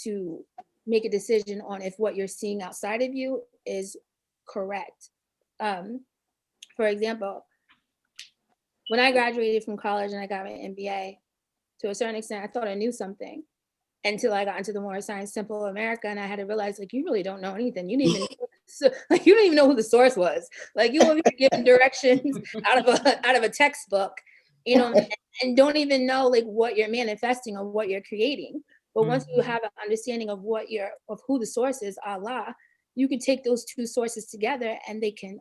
to make a decision on if what you're seeing outside of you is correct. For example, when I graduated from college and I got my MBA, to a certain extent, I thought I knew something until I got into the more science simple America, and I had to realize, like, you really don't know anything. You didn't even you don't even know who the source was. Like, you will be given directions out of a textbook, and don't even know like what you're manifesting or what you're creating. But once you have an understanding of who the source is, Allah, you can take those two sources together, and they can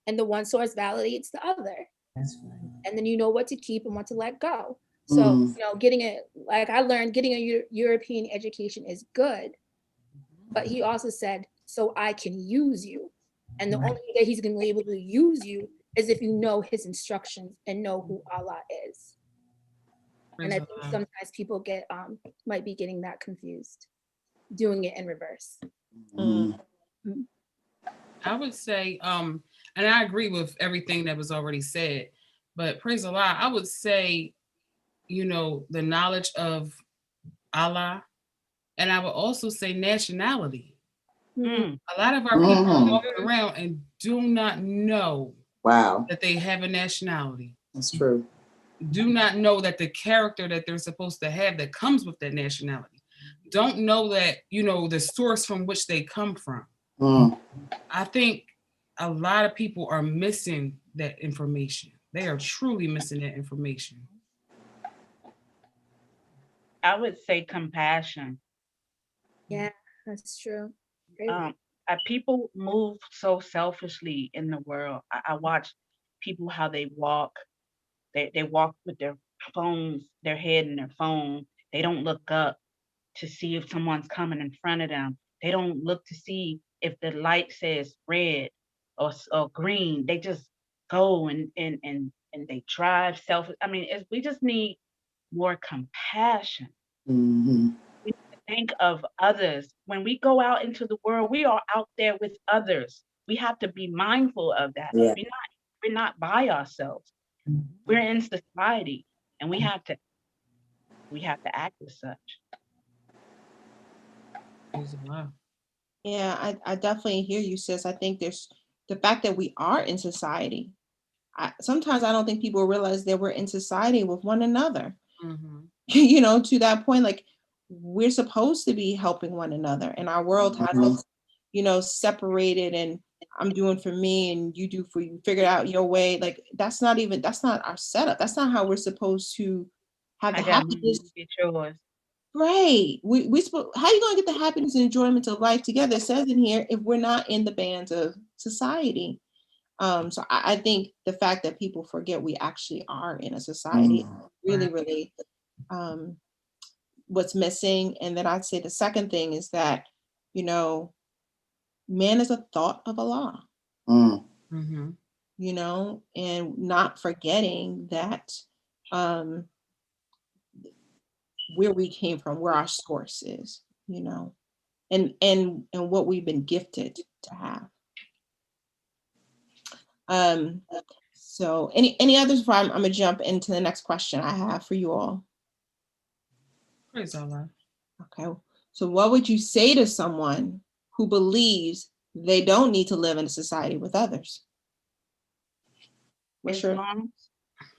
and the one source validates the other. That's right. And then you know what to keep and what to let go. So, I learned getting a European education is good, but he also said, so I can use you. And the only way that he's going to be able to use you is if you know his instructions and know who Allah is. And I think sometimes people might be getting that confused, doing it in reverse. I would say, and I agree with everything that was already said, but praise Allah, I would say, the knowledge of Allah, and I would also say nationality. A lot of our people are walking around and do not know that they have a nationality. That's true. Do not know that the character that they're supposed to have that comes with that nationality. Don't know that, the source from which they come from. I think a lot of people are missing that information. They are truly missing that information. I would say compassion. Yeah, that's true. People move so selfishly in the world. I watch people, how they walk. They walk with their phones, their head in their phone. They don't look up to see if someone's coming in front of them. They don't look to see if the light says red or green. They just go and they drive selfish. I mean, we just need more compassion. We need to think of others. When we go out into the world, we are out there with others. We have to be mindful of that. Yeah. We're not by ourselves. We're in society, and we have to act as such. Yeah, I definitely hear you, sis. I think there's the fact that we are in society. Sometimes I don't think people realize that we're in society with one another. To that point, like, we're supposed to be helping one another, and our world has us, separated, and I'm doing for me and you do for you, figure it out your way. Like, that's not our setup. That's not how we're supposed to have the happiness. It's yours. Right. How are you going to get the happiness and enjoyment of life together? It says in here, if we're not in the bands of society. So I think the fact that people forget we actually are in a society really, really what's missing. And then I'd say the second thing is that, man is a thought of Allah. you know, and not forgetting that where we came from, where our source is, you know, and what we've been gifted to have. So any others before I'm gonna jump into the next question I have for you all. Praise Allah. Okay, so what would you say to someone who believes they don't need to live in a society with others? What's your Islam,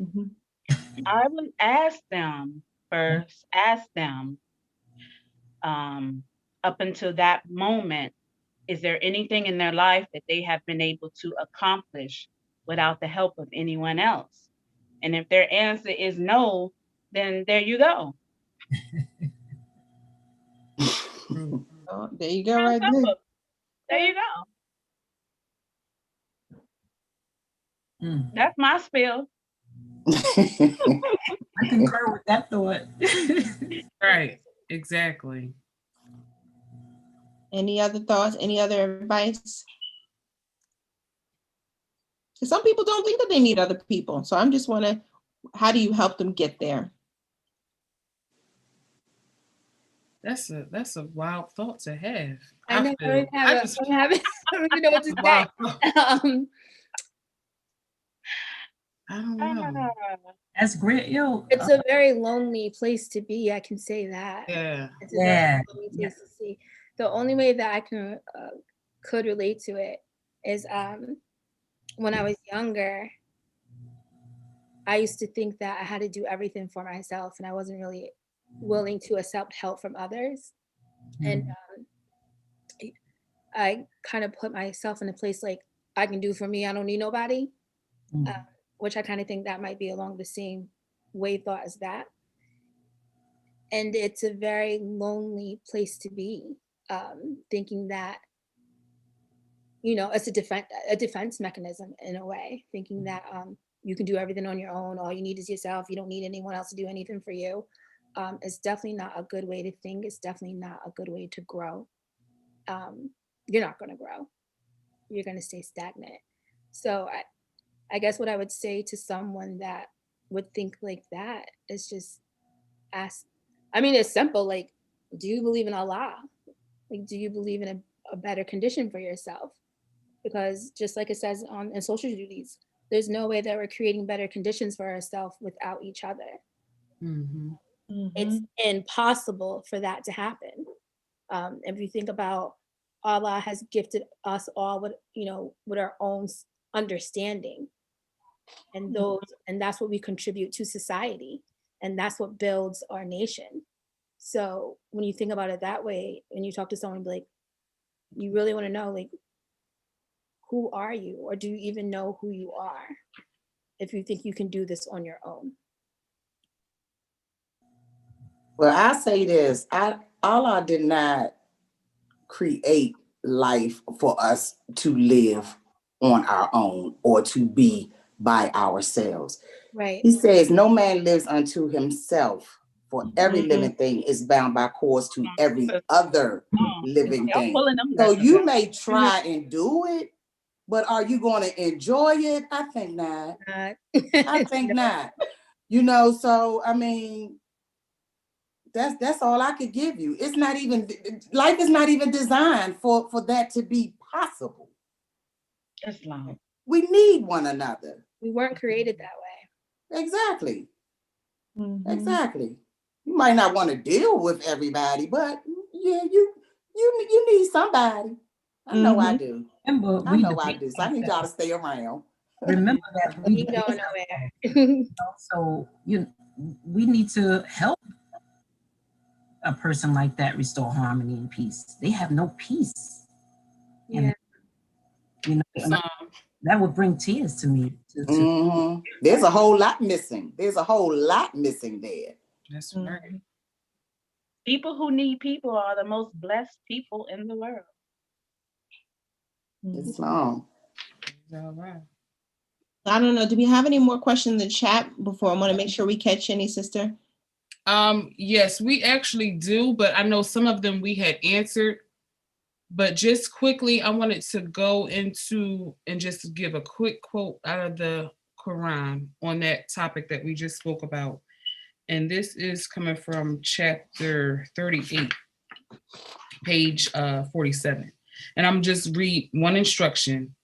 Mhm. I would ask them first, up until that moment, is there anything in their life that they have been able to accomplish without the help of anyone else? And if their answer is no, then there you go. Oh, there you go, right there. There you go. Mm. That's my spiel. I concur with that thought. Right. Exactly. Any other thoughts? Any other advice? 'Cause some people don't think that they need other people. So I'm just wondering, how do you help them get there? That's a wild thought to have. I know. I don't I have just I don't even know what to say. wow. I don't know. That's great. It's a very lonely place to be. I can say that. Yeah. It's a Yeah, very lonely place to see. The only way that I could relate to it is when I was younger, I used to think that I had to do everything for myself, and I wasn't really willing to accept help from others. And I kind of put myself in a place like, I can do for me. I don't need nobody. Which I kind of think that might be along the same wave thought as that. And it's a very lonely place to be, thinking that, you know, it's a defense mechanism in a way, thinking that you can do everything on your own. All you need is yourself. You don't need anyone else to do anything for you. It's definitely not a good way to think. It's definitely not a good way to grow. You're not going to grow. You're going to stay stagnant. So I guess what I would say to someone that would think like that is just ask. I mean, it's simple. Like, do you believe in Allah? Like, do you believe in a better condition for yourself? Because just like it says in social duties, there's no way that we're creating better conditions for ourselves without each other. Mm-hmm. It's impossible for that to happen. If you think about, Allah has gifted us all with, you know, with our own understanding, and that's what we contribute to society, and that's what builds our nation. So when you think about it that way, and you talk to someone like, you really want to know, like, who are you, or do you even know who you are, if you think you can do this on your own? Well, I say this, Allah did not create life for us to live on our own or to be by ourselves. Right. He says, no man lives unto himself, for every living thing is bound by cords to every other living Y'all thing. pulling them So lessons you out. may try and do it, but are you going to enjoy it? I think not. I think not. You know, so I mean, that's all I could give you. It's not even, life is not even designed for that to be possible. Islam. We need one another. We weren't created that way. Exactly. Exactly. You might not want to deal with everybody, but yeah, you need somebody. I know I do. Remember, I know I do. So I need y'all to stay around. Remember that we You don't nowhere. so we need to help a person like that restore harmony and peace. They have no peace. Yeah. And, you know, that would bring tears to me. There's a whole lot missing. There's a whole lot missing there. That's right. People who need people are the most blessed people in the world. It's long. All right. I don't know. Do we have any more questions in the chat before I want to make sure we catch any, sister? Yes, we actually do, but I know some of them we had answered But just quickly, I wanted to go into and just give a quick quote out of the Quran on that topic that we just spoke about. And this is coming from chapter 38, page 47. And I'm just read one instruction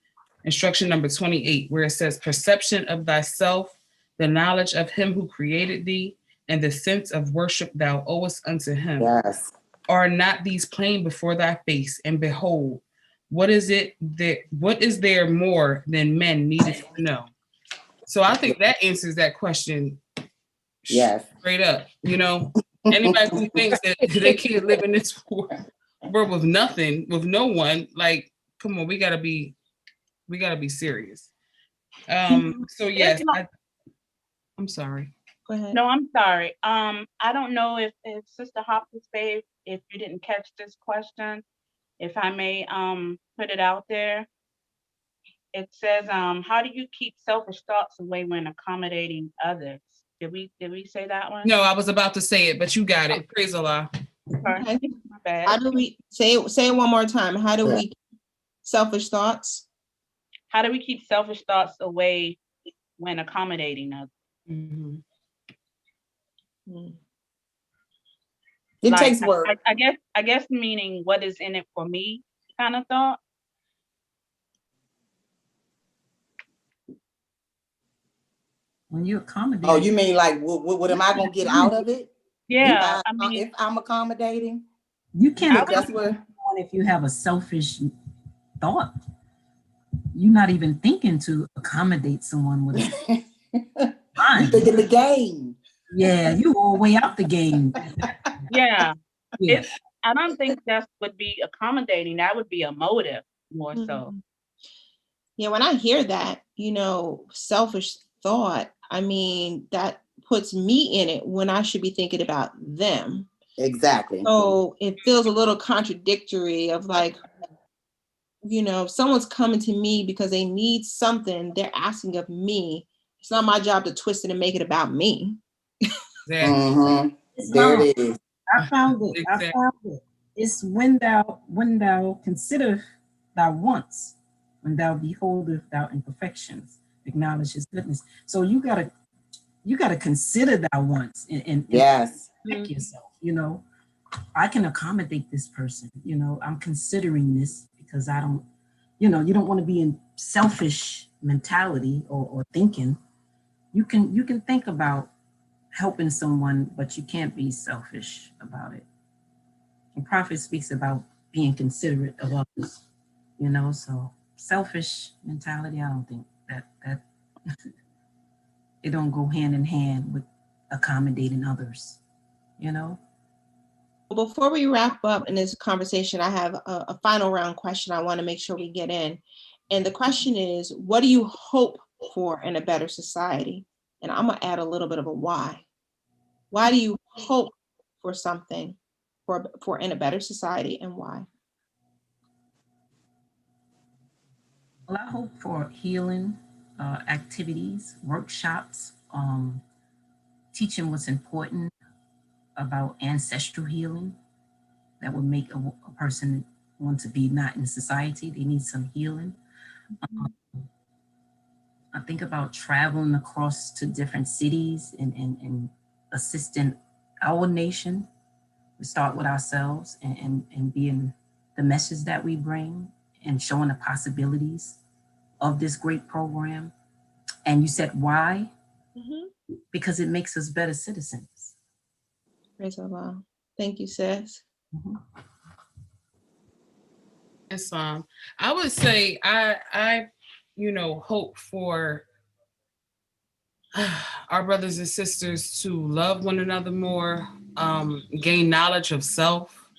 number 28, where it says, perception of thyself, the knowledge of him who created thee, and the sense of worship thou owest unto him. Yes. Are not these plain before thy face? And behold, what is there more than men needed to know? So I think that answers that question. Yes. Straight up. Anybody who thinks that they can't live in this world with nothing, with no one, like, come on, we gotta be serious. So yes, I'm sorry. Go ahead. No, I'm sorry. I don't know if Sister Hopkins, babe, if you didn't catch this question, if I may put it out there. It says, how do you keep selfish thoughts away when accommodating others? Did we say that one? No, I was about to say it, but you got it. Praise Allah. Okay. My bad. How do we say it one more time? How do we selfish thoughts? How do we keep selfish thoughts away when accommodating others? Mm-hmm. It takes work. I guess meaning what is in it for me kind of thought. When you accommodate. Oh, you mean like what am I gonna get out of it? Yeah, if I'm accommodating, you can't. That's where. If you have a selfish thought, you're not even thinking to accommodate someone with a You're thinking the game. Yeah, you all way out the game. Yeah. I don't think that would be accommodating. That would be a motive more so. Yeah, when I hear that, selfish thought, I mean, that puts me in it when I should be thinking about them. Exactly. So it feels a little contradictory of like, if someone's coming to me because they need something, they're asking of me. It's not my job to twist it and make it about me. Mm-hmm. There it is. I found it. Exactly. I found it. It's when thou consider thy wants, when thou beholdeth thou imperfections, acknowledge his goodness. So you gotta consider thy wants and yes, check yourself. I can accommodate this person. I'm considering this because I don't. You don't want to be in selfish mentality or thinking. You can think about helping someone, but you can't be selfish about it. And Prophet speaks about being considerate of others, so selfish mentality, I don't think that it don't go hand in hand with accommodating others, Before we wrap up in this conversation, I have a final round question I want to make sure we get in. And the question is, what do you hope for in a better society? And I'm going to add a little bit of a why. Why do you hope for something for in a better society, and why? Well, I hope for healing activities, workshops, teaching what's important about ancestral healing that would make a person want to be not in society. They need some healing. I think about traveling across to different cities and assisting our nation. We start with ourselves and being the message that we bring and showing the possibilities of this great program. And you said why? Mm-hmm. Because it makes us better citizens. Praise Allah. Thank you, sis. Mm-hmm. Yes, I would say I hope for our brothers and sisters to love one another more, gain knowledge of self,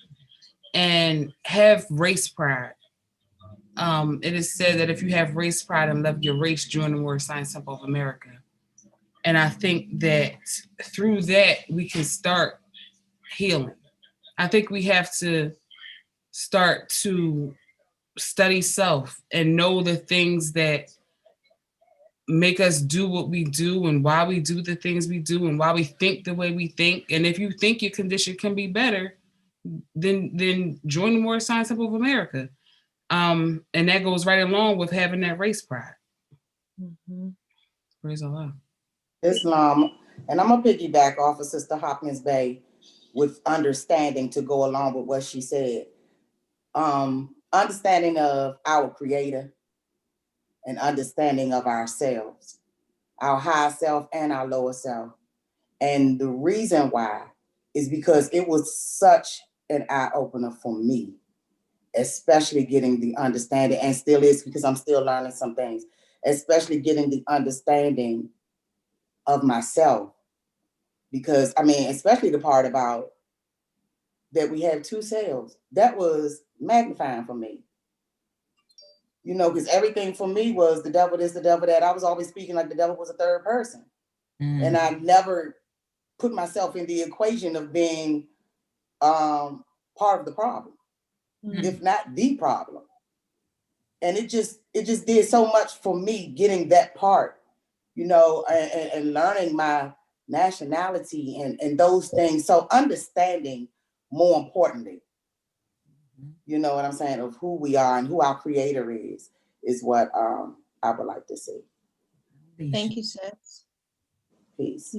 and have race pride. It is said that if you have race pride and love your race, join the Moorish Science Temple of America. And I think that through that, we can start healing. I think we have to start to study self and know the things that make us do what we do and why we do the things we do and why we think the way we think. And if you think your condition can be better, then join the Moorish Science Temple of America. And that goes right along with having that race pride. Praise Allah. Islam, and I'm gonna piggyback off of Sister Hopkins Bay with understanding to go along with what she said. Understanding of our Creator and understanding of ourselves, our higher self and our lower self. And the reason why is because it was such an eye-opener for me, especially getting the understanding, and still is because I'm still learning some things, especially getting the understanding of myself. Because I mean, especially the part about that we have two selves, that was magnifying for me. You know, because everything for me was the devil this, the devil that. I was always speaking like the devil was a third person. And I never put myself in the equation of being part of the problem, if not the problem. And it just did so much for me getting that part, you know, and learning my nationality and those things. So understanding, more importantly, you know what I'm saying, of who we are and who our Creator is what I would like to see. Thank you, sis. Peace.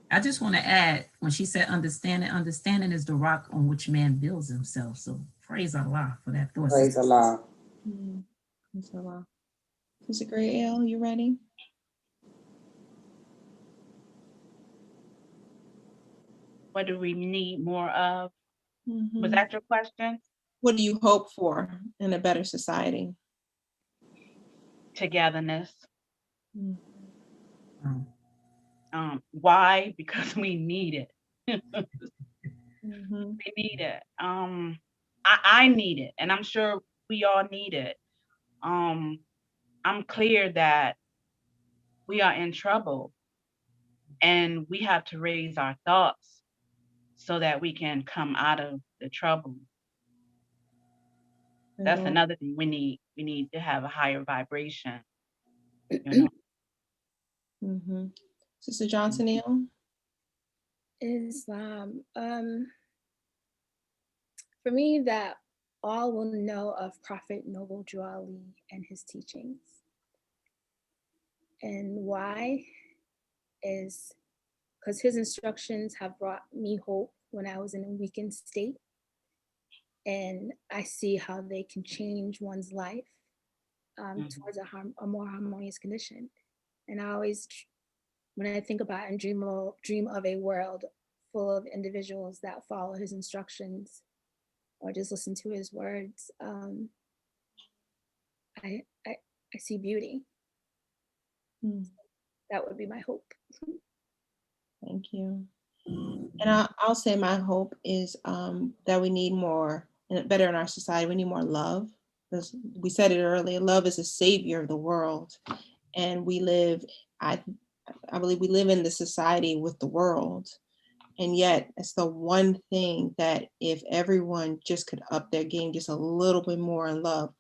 I just want to add, when she said understanding is the rock on which man builds himself. So praise Allah for that thought. Praise Allah. Praise Allah. Sister Gray Ale, you ready? What do we need more of? Was that your question? What do you hope for in a better society? Togetherness. Why? Because we need it. We need it. I need it, and I'm sure we all need it. I'm clear that we are in trouble, and we have to raise our thoughts so that we can come out of the trouble. That's another thing we need. We need to have a higher vibration. You know. Sister Johnson Neal? Islam. For me, that all will know of Prophet Noble Drew Ali and his teachings. And why is because his instructions have brought me hope when I was in a weakened state. And I see how they can change one's life towards a more harmonious condition. And I always, when I think about and dream of a world full of individuals that follow his instructions or just listen to his words, I see beauty. That would be my hope. Thank you. And I'll say my hope is that we need more, and better in our society, we need more love. Because we said it earlier, love is a savior of the world. And we live, I believe we live in the society with the world. And yet it's the one thing that if everyone just could up their game just a little bit more in love,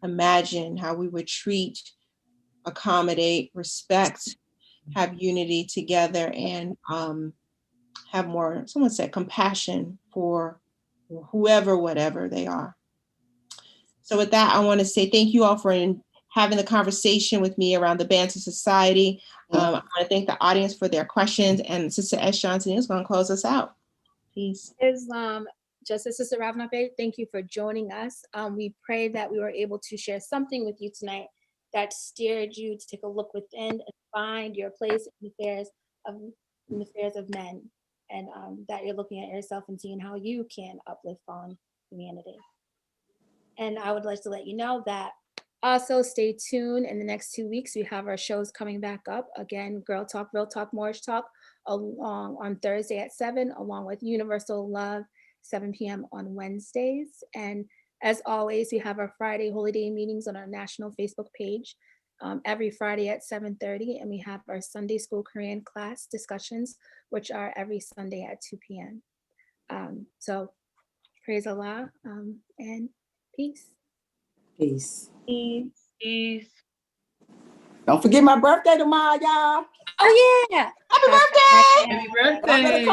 imagine how we would treat, accommodate, respect, have unity together, and have more, someone said, compassion for whoever, whatever they are. So with that, I want to say thank you all for having the conversation with me around the Bantu Society. I want to thank the audience for their questions, and Sister S. Johnson is going to close us out. Peace. Islam, Justice Sister Ravnafe, thank you for joining us. We pray that we were able to share something with you tonight that steered you to take a look within and find your place in the affairs of men, and that you're looking at yourself and seeing how you can uplift fallen humanity. And I would like to let you know that also stay tuned. In the next 2 weeks, we have our shows coming back up. Again, Girl Talk, Real Talk, Moorish Talk, along on Thursday at 7, along with Universal Love, 7 p.m. on Wednesdays. And as always, we have our Friday Holy Day meetings on our national Facebook page every Friday at 7:30. And we have our Sunday School Korean class discussions, which are every Sunday at 2 p.m. So praise Allah and peace. Peace. Peace. Don't forget my birthday tomorrow, y'all. Oh yeah. Happy birthday! Happy birthday!